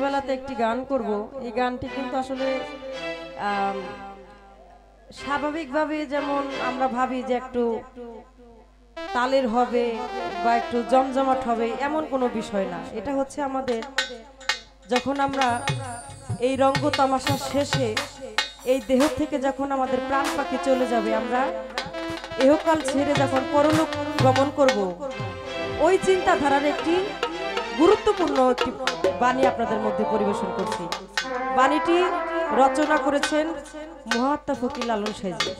বেলাতে একটি গান করব। এই গানটি কিন্তু আসলে স্বাভাবিকভাবে যেমন আমরা ভাবি যে একটু তালের হবে বা একটু জমজমাট হবে, এমন কোনো বিষয় না। এটা হচ্ছে আমাদের যখন আমরা এই রঙ্গ তামাশা শেষে এই দেহ থেকে যখন আমাদের প্রাণ পাখি চলে যাবে, আমরা এহকাল ছেড়ে যখন পরলোক গমন করব, ওই চিন্তাধারার একটি গুরুত্বপূর্ণ একটি বাণী আপনাদের মধ্যে পরিবেশন করছি। বাণীটি রচনা করেছেন মহাত্মা ফকির লালন সাইজি।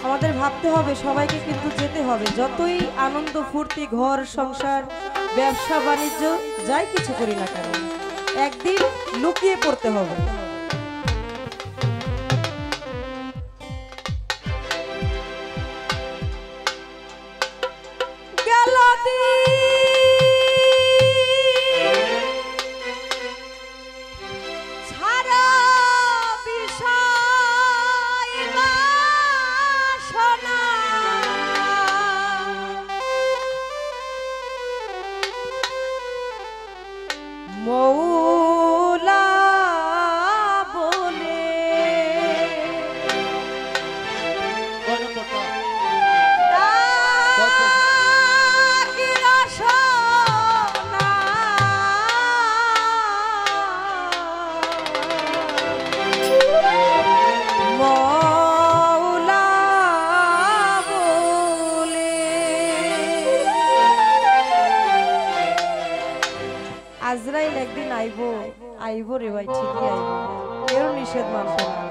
আমাদের ভাবতে হবে, সবাইকে কিন্তু যেতে হবে। যতই আনন্দ ফুর্তি, ঘর সংসার, ব্যবসা বাণিজ্য যাই কিছু করি না কেন, একদিন লুকিয়ে পড়তে হবে। মৌলা বলে আজরাইল একদিন আইবো, আইবো রে ভাই, ঠিকই আইবো, কেউ নিষেধ মানবে না।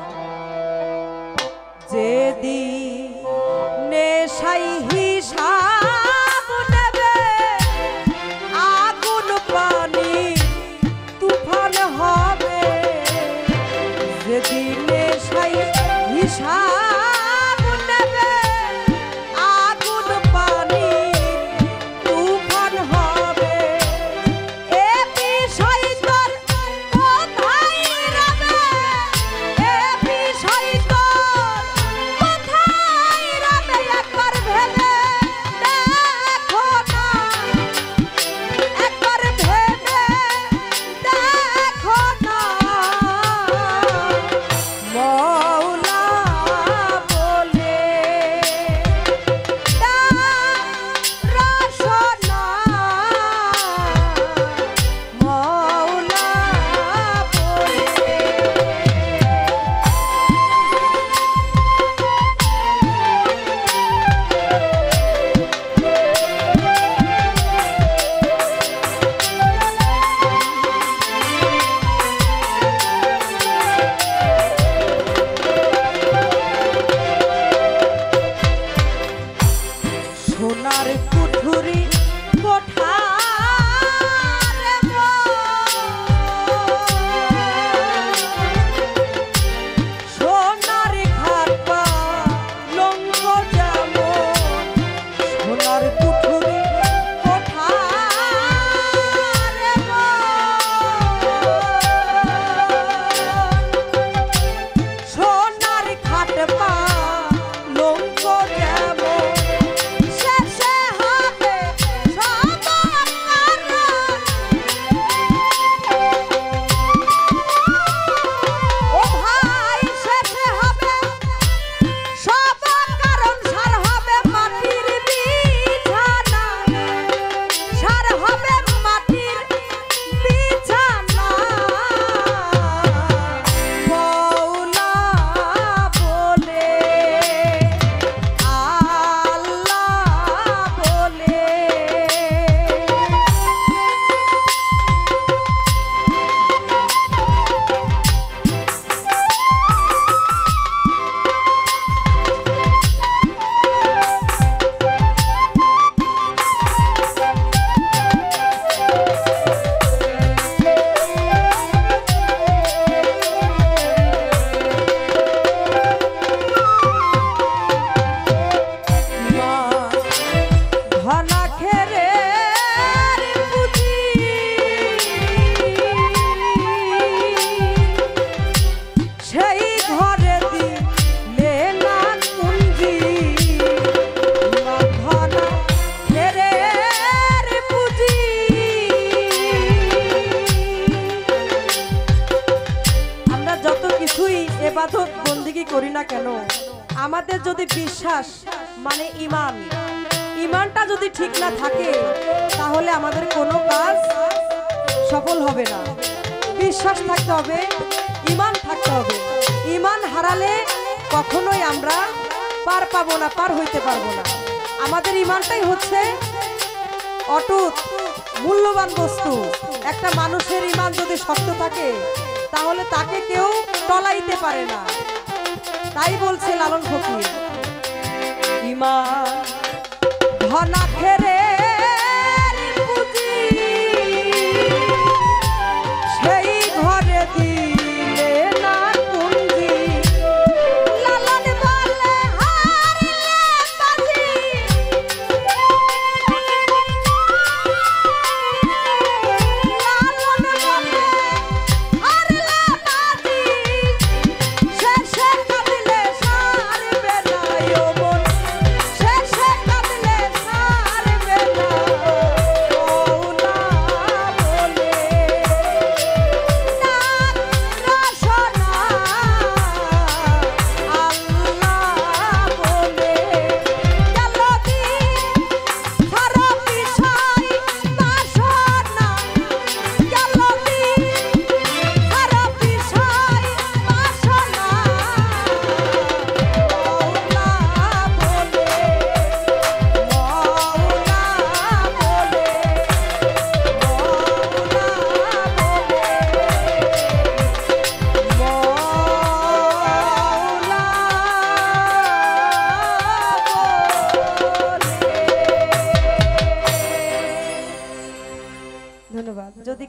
যেদিন নেশাই হিসাব নেবে, আগুন পানি তুফান হবে। যেদিন নেশাই হিসাব নেবে, আগুন পানি তুফান হবে। সোনার কুঠুরি কোঠা সোনার ঘাট পা লঙ্গ যেমন, সোনার কুঠুরি কোঠা সোনার ঘাট পা লঙ্গ যেমন, শেষে হবে সবার করি না কেন, আমাদের যদি বিশ্বাস মানে ঈমান, ঈমানটা যদি ঠিক না থাকে তাহলে আমাদের কোনো কাজ সফল হবে না। বিশ্বাস থাকতে হবে, ঈমান থাকতে হবে। ঈমান হারালে কখনোই আমরা পার পাবো না, পার হইতে পারবো না। আমাদের ঈমানটাই হচ্ছে অটুট মূল্যবান বস্তু। একটা মানুষের ঈমান যদি শক্ত থাকে তাহলে তাকে কেউ টলাইতে পারে না। তাই বলছে লালন ফকির, ঈমান ধনা খেরে সেই ঘরে দিলে না কুঞ্জি, লালন বলে হারিলে বাজি, লালন বলে হারিলে বাজি, শেষে কাঁদিলে সারবে না যৌবন, শেষে কাঁদিলে সারবে না। মওলা বলে নাম রসনা, আল্লাহ বলে গেল দিন খারাপ বিষয় বাসনা, গেল দিন খারাপ বিষয় বাসনা। মওলা বলে, ধন্যবাদ। যদি